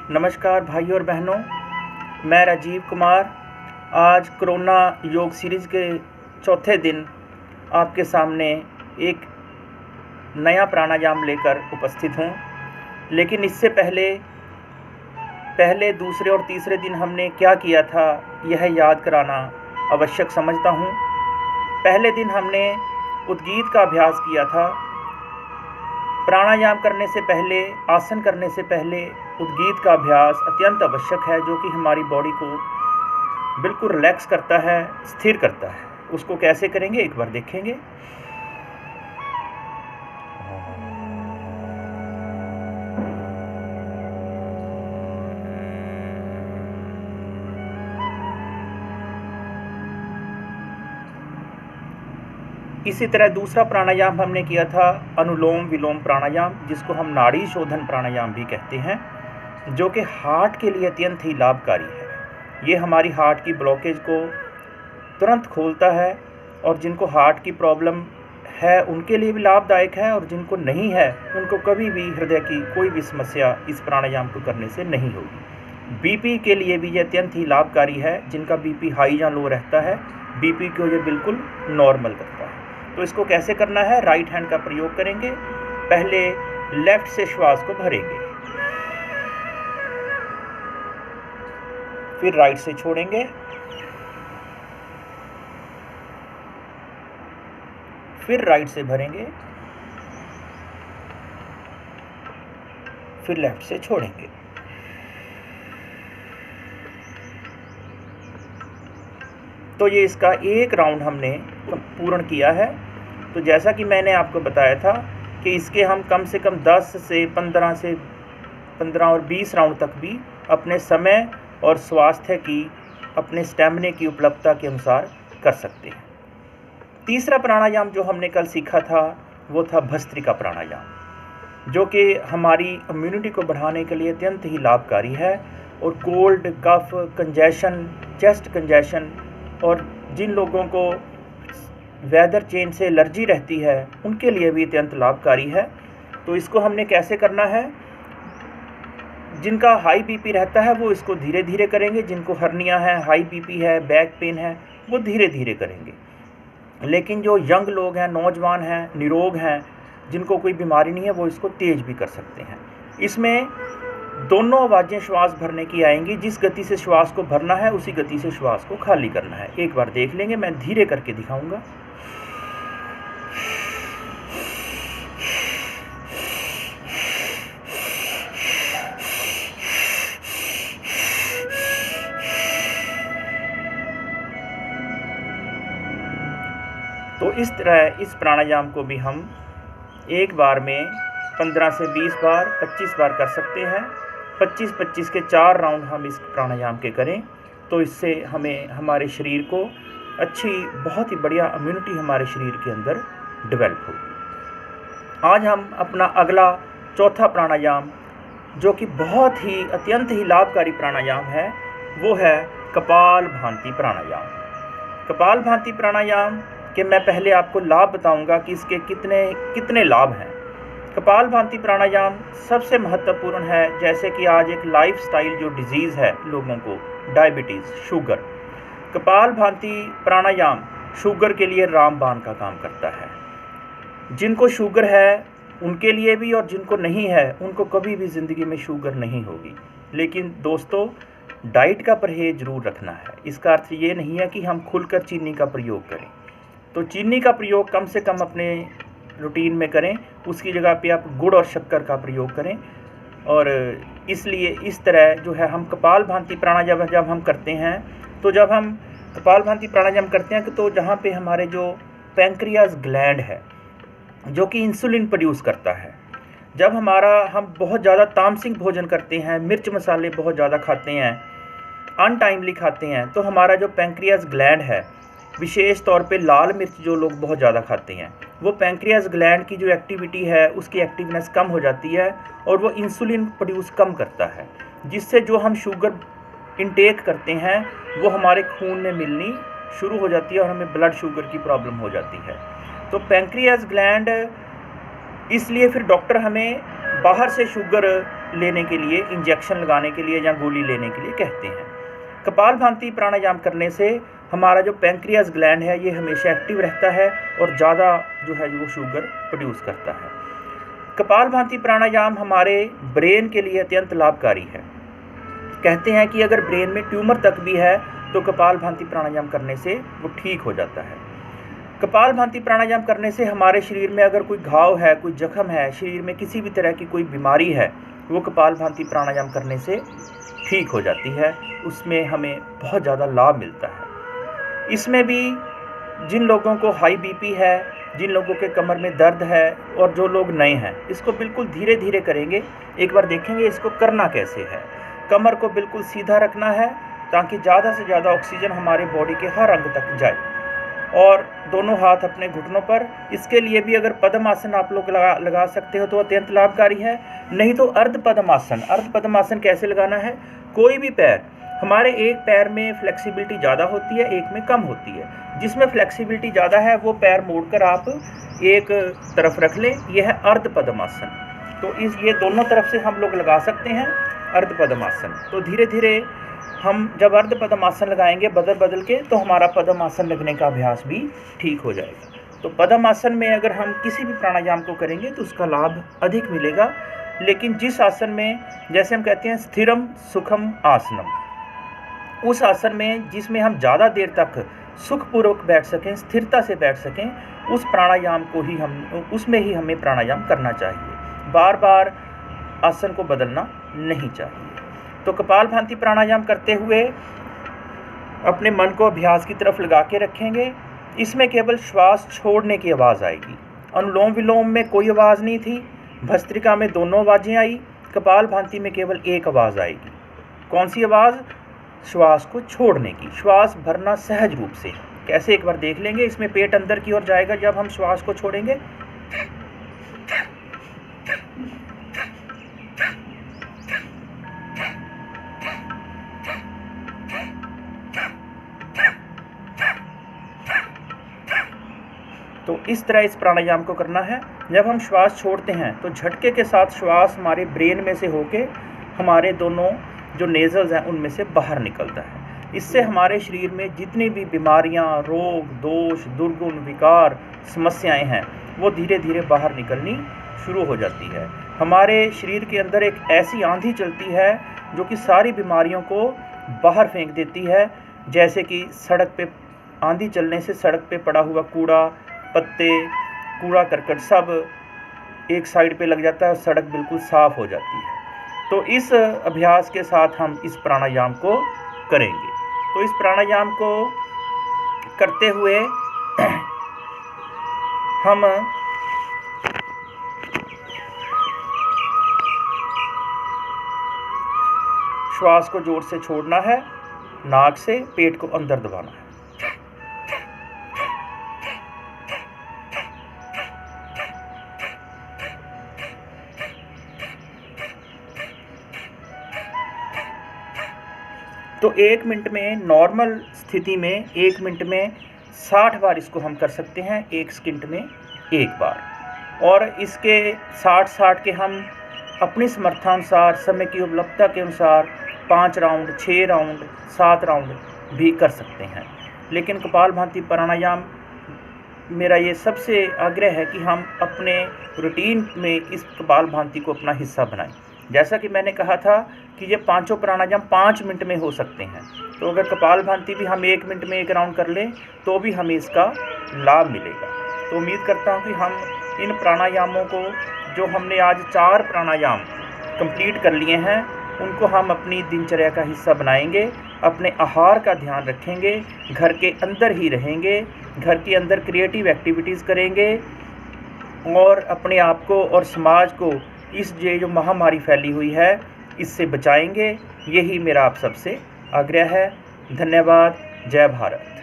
नमस्कार भाइयों और बहनों, मैं राजीव कुमार आज कोरोना योग सीरीज़ के चौथे दिन आपके सामने एक नया प्राणायाम लेकर उपस्थित हूँ। लेकिन इससे पहले दूसरे और तीसरे दिन हमने क्या किया था यह याद कराना आवश्यक समझता हूँ। पहले दिन हमने उद्गीत का अभ्यास किया था। प्राणायाम करने से पहले, आसन करने से पहले उद्गीत का अभ्यास अत्यंत आवश्यक है, जो कि हमारी बॉडी को बिल्कुल रिलैक्स करता है, स्थिर करता है। उसको कैसे करेंगे एक बार देखेंगे। इसी तरह दूसरा प्राणायाम हमने किया था अनुलोम विलोम प्राणायाम, जिसको हम नाड़ी शोधन प्राणायाम भी कहते हैं, जो कि हार्ट के लिए अत्यंत ही लाभकारी है। ये हमारी हार्ट की ब्लॉकेज को तुरंत खोलता है और जिनको हार्ट की प्रॉब्लम है उनके लिए भी लाभदायक है, और जिनको नहीं है उनको कभी भी हृदय की कोई भी समस्या इस प्राणायाम को करने से नहीं होगी। बीपी के लिए भी ये अत्यंत ही लाभकारी है। जिनका बीपी हाई या लो रहता है, बीपी को ये बिल्कुल नॉर्मल करता है। तो इसको कैसे करना है, राइट हैंड का प्रयोग करेंगे। पहले लेफ्ट से श्वास को भरेंगे, फिर राइट से छोड़ेंगे, फिर राइट से भरेंगे, फिर लेफ्ट से छोड़ेंगे। तो ये इसका एक राउंड हमने पूर्ण किया है। तो जैसा कि मैंने आपको बताया था कि इसके हम कम से कम 10 से 15 और 20 राउंड तक भी अपने समय और स्वास्थ्य की, अपने स्टैमिना की उपलब्धता के अनुसार कर सकते हैं। तीसरा प्राणायाम जो हमने कल सीखा था वो था भस्त्रिका प्राणायाम, जो कि हमारी इम्यूनिटी को बढ़ाने के लिए अत्यंत ही लाभकारी है, और कोल्ड, कफ, कंजेशन, चेस्ट कंजेशन, और जिन लोगों को वेदर चेंज से एलर्जी रहती है उनके लिए भी अत्यंत लाभकारी है। तो इसको हमने कैसे करना है, जिनका हाई बीपी रहता है वो इसको धीरे धीरे करेंगे, जिनको हर्निया है, हाई बीपी है, बैक पेन है, वो धीरे धीरे करेंगे। लेकिन जो यंग लोग हैं, नौजवान हैं, निरोग हैं, जिनको कोई बीमारी नहीं है, वो इसको तेज भी कर सकते हैं। इसमें दोनों आवाज़ें श्वास भरने की आएंगी। जिस गति से श्वास को भरना है उसी गति से श्वास को खाली करना है। एक बार देख लेंगे, मैं धीरे करके दिखाऊंगा। तो इस तरह इस प्राणायाम को भी हम एक बार में 15 से 20 बार, 25 बार कर सकते हैं। 25-25 के 4 राउंड हम इस प्राणायाम के करें तो इससे हमें, हमारे शरीर को अच्छी, बहुत ही बढ़िया इम्यूनिटी हमारे शरीर के अंदर डेवलप होगी। आज हम अपना अगला चौथा प्राणायाम, जो कि बहुत ही अत्यंत ही लाभकारी प्राणायाम है, वो है कपाल भांति प्राणायाम। कपाल भांति प्राणायाम के मैं पहले आपको लाभ बताऊंगा कि इसके कितने लाभ हैं। कपाल भांति प्राणायाम सबसे महत्वपूर्ण है। जैसे कि आज एक लाइफस्टाइल जो डिजीज़ है लोगों को, डायबिटीज़, शुगर, कपाल भांति प्राणायाम शुगर के लिए रामबाण का काम करता है। जिनको शुगर है उनके लिए भी, और जिनको नहीं है उनको कभी भी ज़िंदगी में शुगर नहीं होगी। लेकिन दोस्तों, डाइट का परहेज जरूर रखना है। इसका अर्थ ये नहीं है कि हम खुलकर चीनी का प्रयोग करें। तो चीनी का प्रयोग कम से कम अपने रूटीन में करें, उसकी जगह पे आप गुड़ और शक्कर का प्रयोग करें। और इसलिए इस तरह जो है हम कपाल भांति प्राणायाम जब हम करते हैं, तो जब हम कपाल भांति प्राणायाम करते हैं तो जहाँ पे हमारे जो पैंक्रियाज ग्लैंड है, जो कि इंसुलिन प्रोड्यूस करता है, जब हम बहुत ज़्यादा तामसिक भोजन करते हैं, मिर्च मसाले बहुत ज़्यादा खाते हैं, अनटाइमली खाते हैं, तो हमारा जो पैंक्रियाज ग्लैंड है, विशेष तौर पे लाल मिर्च जो लोग बहुत ज़्यादा खाते हैं, वो पैंक्रियाज ग्लैंड की जो एक्टिविटी है उसकी एक्टिवनेस कम हो जाती है और वो इंसुलिन प्रोड्यूस कम करता है, जिससे जो हम शुगर इंटेक करते हैं वो हमारे खून में मिलनी शुरू हो जाती है और हमें ब्लड शुगर की प्रॉब्लम हो जाती है। तो पैंक्रियाज ग्लैंड, इसलिए फिर डॉक्टर हमें बाहर से शुगर लेने के लिए, इंजेक्शन लगाने के लिए या गोली लेने के लिए कहते हैं। कपालभाति प्राणायाम करने से हमारा जो पैंक्रियास ग्लैंड है ये हमेशा एक्टिव रहता है और ज़्यादा जो है वो शुगर प्रोड्यूस करता है। कपालभाति प्राणायाम हमारे ब्रेन के लिए अत्यंत लाभकारी है। कहते हैं कि अगर ब्रेन में ट्यूमर तक भी है तो कपालभाति प्राणायाम करने से वो ठीक हो जाता है। कपालभाति प्राणायाम करने से हमारे शरीर में अगर कोई घाव है, कोई जख्म है, शरीर में किसी भी तरह की कोई बीमारी है, वो कपालभाति प्राणायाम करने से ठीक हो जाती है। उसमें हमें बहुत ज़्यादा लाभ मिलता है। इसमें भी जिन लोगों को हाई बीपी है, जिन लोगों के कमर में दर्द है और जो लोग नए हैं, इसको बिल्कुल धीरे धीरे करेंगे। एक बार देखेंगे इसको करना कैसे है। कमर को बिल्कुल सीधा रखना है ताकि ज़्यादा से ज़्यादा ऑक्सीजन हमारे बॉडी के हर अंग तक जाए, और दोनों हाथ अपने घुटनों पर। इसके लिए भी अगर पद्मासन आप लोग लगा सकते हो तो अत्यंत लाभकारी है। नहीं तो अर्ध पद्मासन कैसे लगाना है, कोई भी पैर, हमारे एक पैर में फ्लेक्सिबिलिटी ज़्यादा होती है, एक में कम होती है। जिसमें फ्लेक्सिबिलिटी ज़्यादा है वो पैर मोड़कर आप एक तरफ रख लें, यह है अर्ध पद्मासन। तो ये दोनों तरफ से हम लोग लगा सकते हैं अर्ध पद्मासन। तो धीरे धीरे हम जब अर्ध पद्मासन लगाएंगे बदल के, तो हमारा पद्मासन लगने का अभ्यास भी ठीक हो जाएगा। तो पद्मासन में अगर हम किसी भी प्राणायाम को करेंगे तो उसका लाभ अधिक मिलेगा। लेकिन जिस आसन में, जैसे हम कहते हैं स्थिरम सुखम आसनम, उस आसन में जिसमें हम ज़्यादा देर तक सुखपूर्वक बैठ सकें, स्थिरता से बैठ सकें, उस प्राणायाम को ही उसमें ही हमें प्राणायाम करना चाहिए। बार बार आसन को बदलना नहीं चाहिए। तो कपालभाति प्राणायाम करते हुए अपने मन को अभ्यास की तरफ लगा के रखेंगे। इसमें केवल श्वास छोड़ने की आवाज़ आएगी। अनुलोम विलोम में कोई आवाज़ नहीं थी, भस्त्रिका में दोनों आवाज़ें आई, कपालभाति में केवल एक आवाज़ आएगी। कौन सी आवाज़? श्वास को छोड़ने की। श्वास भरना सहज रूप से कैसे, एक बार देख लेंगे। इसमें पेट अंदर की ओर जाएगा जब हम श्वास को छोड़ेंगे। तो इस तरह इस प्राणायाम को करना है। जब हम श्वास छोड़ते हैं तो झटके के साथ श्वास हमारे ब्रेन में से होके हमारे दोनों जो नेज़ल्स हैं उनमें से बाहर निकलता है। इससे हमारे शरीर में जितनी भी बीमारियां, रोग, दोष, दुर्गुण, विकार, समस्याएं हैं वो धीरे धीरे बाहर निकलनी शुरू हो जाती है। हमारे शरीर के अंदर एक ऐसी आंधी चलती है जो कि सारी बीमारियों को बाहर फेंक देती है। जैसे कि सड़क पे आंधी चलने से सड़क पे पड़ा हुआ कूड़ा, पत्ते, कूड़ा करकट सब एक साइड पे लग जाता है, सड़क बिल्कुल साफ़ हो जाती है। तो इस अभ्यास के साथ हम इस प्राणायाम को करेंगे। तो इस प्राणायाम को करते हुए हम श्वास को जोर से छोड़ना है, नाक से पेट को अंदर दबाना है। तो 1 मिनट में, नॉर्मल स्थिति में 1 मिनट में 60 बार इसको हम कर सकते हैं, 1 सेकंड में 1 बार। और इसके 60 के हम अपनी समर्थानुसार, समय की उपलब्धता के अनुसार 5 राउंड, 6 राउंड, 7 राउंड भी कर सकते हैं। लेकिन कपालभाति प्राणायाम मेरा ये सबसे आग्रह है कि हम अपने रूटीन में इस कपालभाति को अपना हिस्सा बनाएं। जैसा कि मैंने कहा था कि ये पांचों प्राणायाम 5 मिनट में हो सकते हैं। तो अगर कपालभाति भी हम 1 मिनट में 1 राउंड कर लें तो भी हमें इसका लाभ मिलेगा। तो उम्मीद करता हूँ कि हम इन प्राणायामों को, जो हमने आज 4 प्राणायाम कंप्लीट कर लिए हैं, उनको हम अपनी दिनचर्या का हिस्सा बनाएंगे। अपने आहार का ध्यान रखेंगे, घर के अंदर ही रहेंगे, घर के अंदर क्रिएटिव एक्टिविटीज़ करेंगे और अपने आप को और समाज को इस जो महामारी फैली हुई है इससे बचाएंगे। यही मेरा आप सबसे आग्रह है। धन्यवाद। जय भारत।